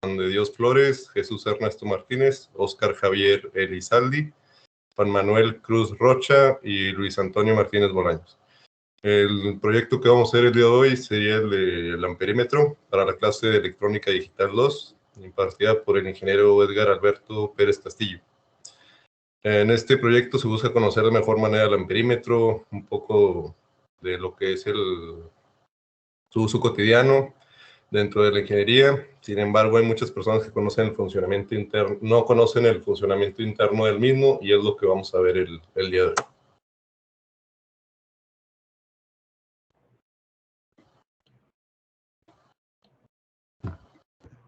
de Dios Flores, Jesús Ernesto Martínez, Óscar Javier Elizaldi, Juan Manuel Cruz Rocha y Luis Antonio Martínez Bolaños. El proyecto que vamos a hacer el día de hoy sería el amperímetro para la clase de Electrónica Digital 2, impartida por el ingeniero Edgar Alberto Pérez Castillo. En este proyecto se busca conocer de mejor manera el amperímetro, un poco de lo que es su uso cotidiano dentro de la ingeniería. Sin embargo, hay muchas personas que conocen el funcionamiento interno, no conocen el funcionamiento interno del mismo, y es lo que vamos a ver el día de hoy.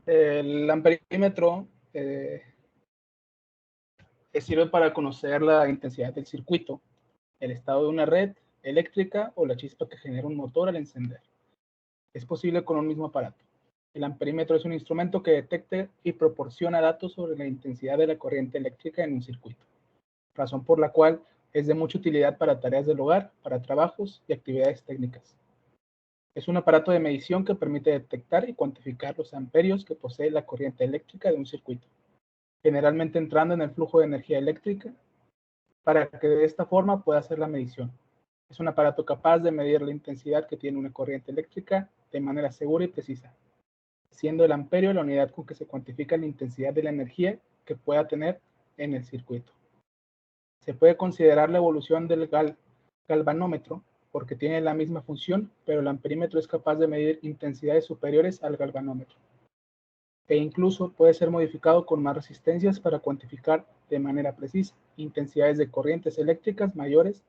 El amperímetro sirve para conocer la intensidad del circuito, el estado de una red eléctrica o la chispa que genera un motor al encender. Es posible con un mismo aparato. El amperímetro es un instrumento que detecta y proporciona datos sobre la intensidad de la corriente eléctrica en un circuito, razón por la cual es de mucha utilidad para tareas del hogar, para trabajos y actividades técnicas. Es un aparato de medición que permite detectar y cuantificar los amperios que posee la corriente eléctrica de un circuito, generalmente entrando en el flujo de energía eléctrica, para que de esta forma pueda hacer la medición. Es un aparato capaz de medir la intensidad que tiene una corriente eléctrica de manera segura y precisa, siendo el amperio la unidad con que se cuantifica la intensidad de la energía que pueda tener en el circuito. Se puede considerar la evolución del galvanómetro porque tiene la misma función, pero el amperímetro es capaz de medir intensidades superiores al galvanómetro, e incluso puede ser modificado con más resistencias para cuantificar de manera precisa intensidades de corrientes eléctricas mayores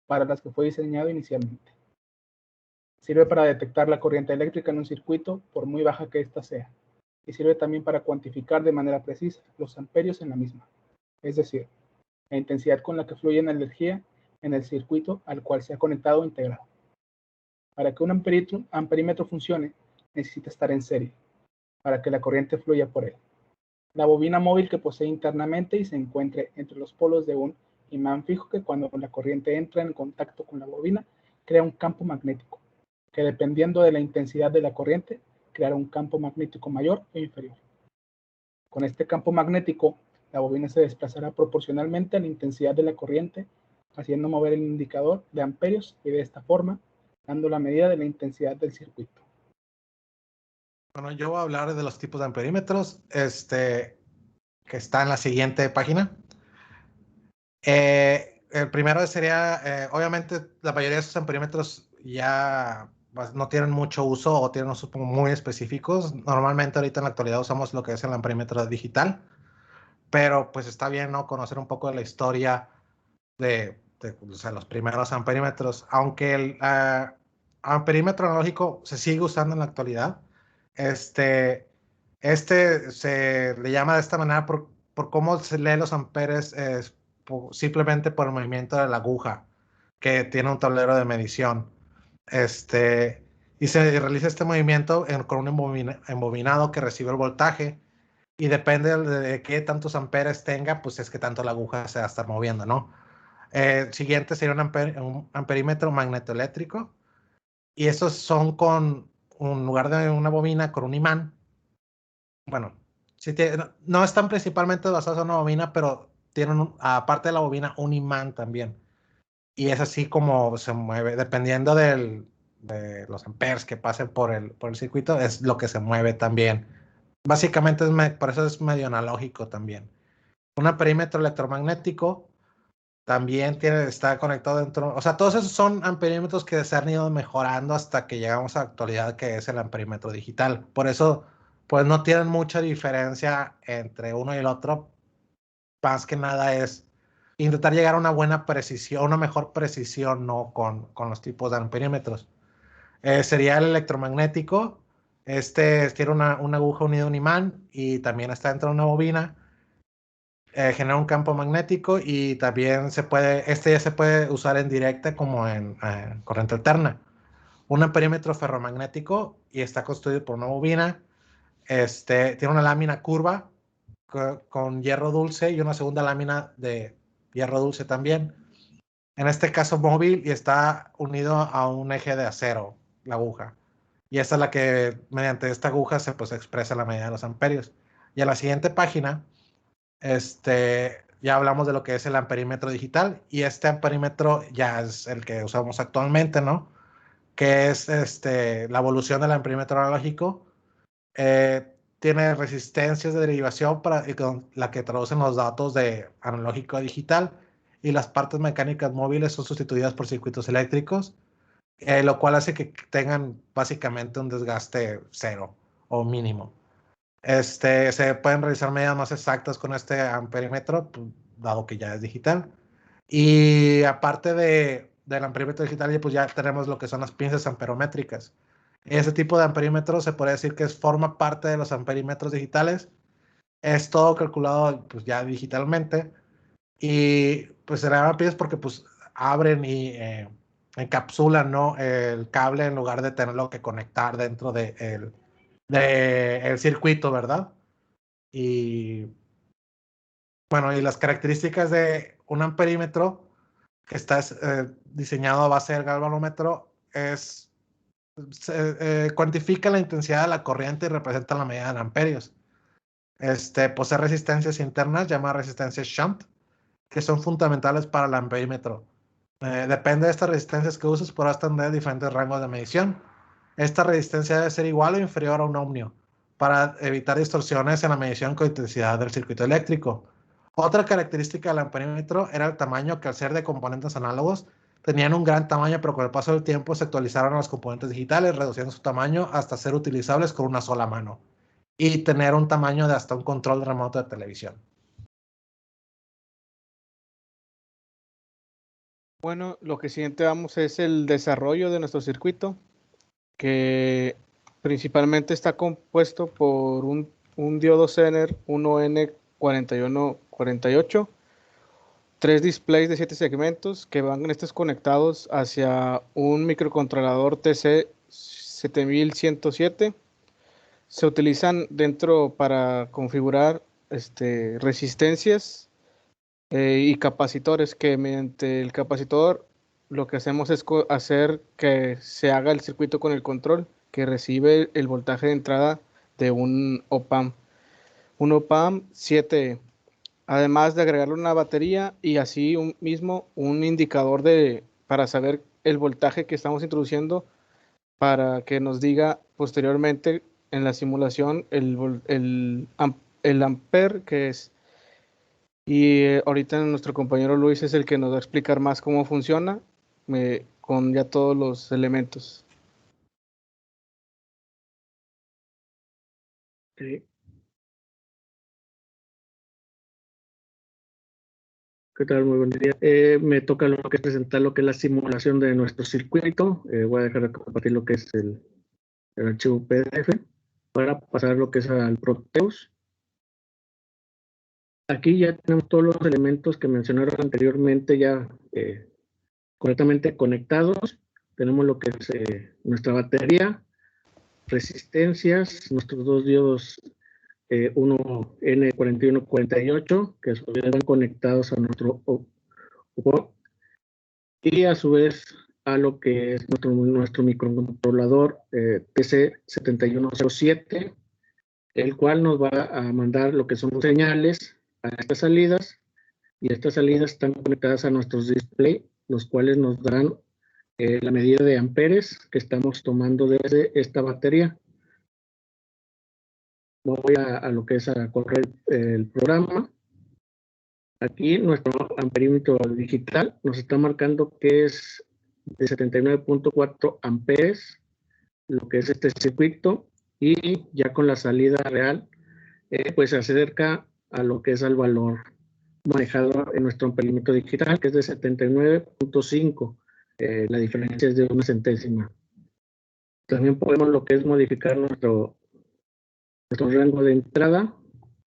para las que fue diseñado inicialmente. Sirve para detectar la corriente eléctrica en un circuito, por muy baja que ésta sea, y sirve también para cuantificar de manera precisa los amperios en la misma, es decir, la intensidad con la que fluye la energía en el circuito al cual se ha conectado o integrado. Para que un amperímetro funcione, necesita estar en serie, para que la corriente fluya por él. La bobina móvil que posee internamente y se encuentre entre los polos de un imán fijo que cuando la corriente entra en contacto con la bobina, crea un campo magnético, que dependiendo de la intensidad de la corriente, creará un campo magnético mayor o inferior. Con este campo magnético, la bobina se desplazará proporcionalmente a la intensidad de la corriente, haciendo mover el indicador de amperios y de esta forma, dando la medida de la intensidad del circuito. Bueno, yo voy a hablar de los tipos de amperímetros, que está en la siguiente página. El primero sería, obviamente, la mayoría de estos amperímetros ya no tienen mucho uso o tienen usos muy específicos. Normalmente ahorita en la actualidad usamos lo que es el amperímetro digital, pero pues está bien, ¿no?, conocer un poco de la historia de o sea, los primeros amperímetros, aunque el amperímetro analógico se sigue usando en la actualidad. Este se le llama de esta manera por cómo se lee los amperes, simplemente por el movimiento de la aguja, que tiene un tablero de medición. Y se realiza este movimiento con un embobinado que recibe el voltaje, y depende de qué tantos amperes tenga, pues es que tanto la aguja se va a estar moviendo, ¿no? Siguiente sería un amperímetro magnetoeléctrico, y estos son con un lugar de una bobina con un imán. Bueno, no están principalmente basados en una bobina, pero tienen, aparte de la bobina, un imán también. Y es así como se mueve, dependiendo de los amperes que pasen por el circuito, es lo que se mueve también. Básicamente, por eso es medio analógico también. Un amperímetro electromagnético también está conectado dentro. O sea, todos esos son amperímetros que se han ido mejorando hasta que llegamos a la actualidad, que es el amperímetro digital. Por eso, pues no tienen mucha diferencia entre uno y el otro. Más que nada es intentar llegar a una buena precisión, una mejor precisión, ¿no?, con los tipos de amperímetros. Sería el electromagnético. Tiene una aguja unida a un imán y también está dentro de una bobina. Genera un campo magnético, y también ya se puede usar en directa como en corriente alterna. Un amperímetro ferromagnético, y está construido por una bobina. Tiene una lámina curva con hierro dulce y una segunda lámina de hierro dulce también. En este caso móvil, y está unido a un eje de acero, la aguja. y esta es la que mediante esta aguja se pues expresa la medida de los amperios. Y en la siguiente página, ya hablamos de lo que es el amperímetro digital, y este amperímetro ya es el que usamos actualmente, ¿no? Que es la evolución del amperímetro analógico. Tiene resistencias de derivación con la que traducen los datos de analógico a digital, y las partes mecánicas móviles son sustituidas por circuitos eléctricos, lo cual hace que tengan básicamente un desgaste cero o mínimo. Se pueden realizar medidas más exactas con este amperímetro, pues, dado que ya es digital. Y aparte del amperímetro digital, pues ya tenemos lo que son las pinzas amperométricas. Ese tipo de amperímetro se puede decir que forma parte de los amperímetros digitales. Es todo calculado pues ya digitalmente, y pues se le llaman pinzas porque pues abren y encapsulan, ¿no?, el cable en lugar de tenerlo que conectar dentro de el circuito, ¿verdad? Y bueno, y las características de un amperímetro que está diseñado a base del galvanómetro cuantifica la intensidad de la corriente y representa la medida en amperios. Posee resistencias internas llamadas resistencias shunt, que son fundamentales para el amperímetro. Depende de estas resistencias que uses, podrás tener diferentes rangos de medición. Esta resistencia debe ser igual o inferior a un ohmio para evitar distorsiones en la medición con intensidad del circuito eléctrico. Otra característica del amperímetro era el tamaño, que al ser de componentes análogos tenían un gran tamaño, pero con el paso del tiempo se actualizaron los componentes digitales, reduciendo su tamaño hasta ser utilizables con una sola mano y tener un tamaño de hasta un control remoto de televisión. Bueno, lo que siguiente vamos es el desarrollo de nuestro circuito, que principalmente está compuesto por un diodo Zener 1N4148, 3 displays de 7 segmentos que van conectados hacia un microcontrolador TC7107. Se utilizan dentro para configurar resistencias y capacitores, que mediante el capacitor lo que hacemos es hacer que se haga el circuito con el control, que recibe el voltaje de entrada de un op-amp 7E, además de agregarle una batería y así mismo un indicador para saber el voltaje que estamos introduciendo, para que nos diga posteriormente en la simulación el amper que es. Y ahorita nuestro compañero Luis es el que nos va a explicar más cómo funciona con ya todos los elementos. Sí. ¿Qué tal? Muy buen día. Me toca lo que es presentar lo que es la simulación de nuestro circuito. Voy a dejar de compartir lo que es el archivo PDF para pasar lo que es al Proteus. Aquí ya tenemos todos los elementos que mencionaron anteriormente ya correctamente conectados. Tenemos lo que es nuestra batería, resistencias, nuestros dos diodos 1N4148, que están conectados a nuestro y a su vez a lo que es nuestro microcontrolador TC7107, el cual nos va a mandar lo que son señales a estas salidas, y estas salidas están conectadas a nuestros displays, los cuales nos darán la medida de amperes que estamos tomando desde esta batería. Voy a lo que es a correr el programa. Aquí nuestro amperímetro digital nos está marcando que es de 79.4 amperes, lo que es este circuito, y ya con la salida real, pues se acerca a lo que es el valor manejado en nuestro amperímetro digital, que es de 79.5. La diferencia es de una centésima. También podemos lo que es modificar nuestro rango de entrada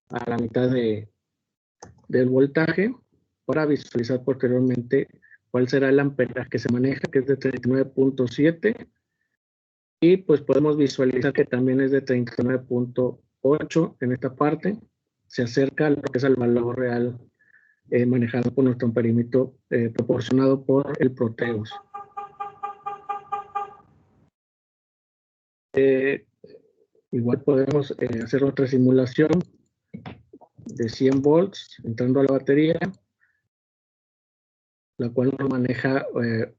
a la mitad del voltaje, para visualizar posteriormente cuál será el amperaje que se maneja, que es de 39.7, y pues podemos visualizar que también es de 39.8 en esta parte. Se acerca a lo que es el valor real manejado por nuestro amperímetro proporcionado por el Proteus. igual podemos hacer otra simulación de 100 volts entrando a la batería, la cual nos maneja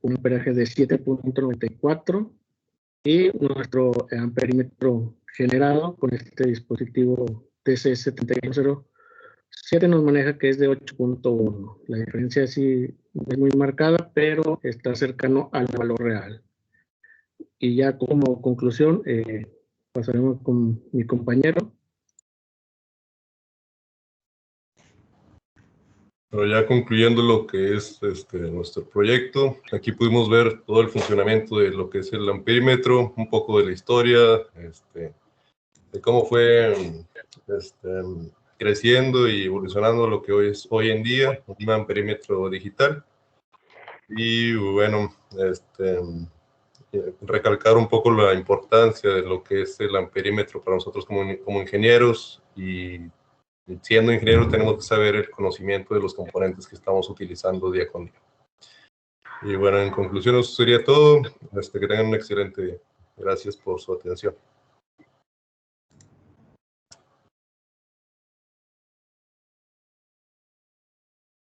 un amperaje de 7.94 y nuestro amperímetro generado con este dispositivo TC7107 nos maneja que es de 8.1. La diferencia sí es muy marcada, pero está cercano al valor real. Y ya como conclusión, pasaremos con mi compañero. Pero ya concluyendo lo que es nuestro proyecto, aquí pudimos ver todo el funcionamiento de lo que es el amperímetro, un poco de la historia, de cómo fue creciendo y evolucionando lo que hoy en día, un amperímetro digital. Y bueno, recalcar un poco la importancia de lo que es el amperímetro para nosotros como ingenieros, y siendo ingeniero tenemos que saber el conocimiento de los componentes que estamos utilizando día con día. Y bueno, en conclusión eso sería todo. Que tengan un excelente día. Gracias por su atención.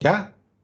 ¿Ya?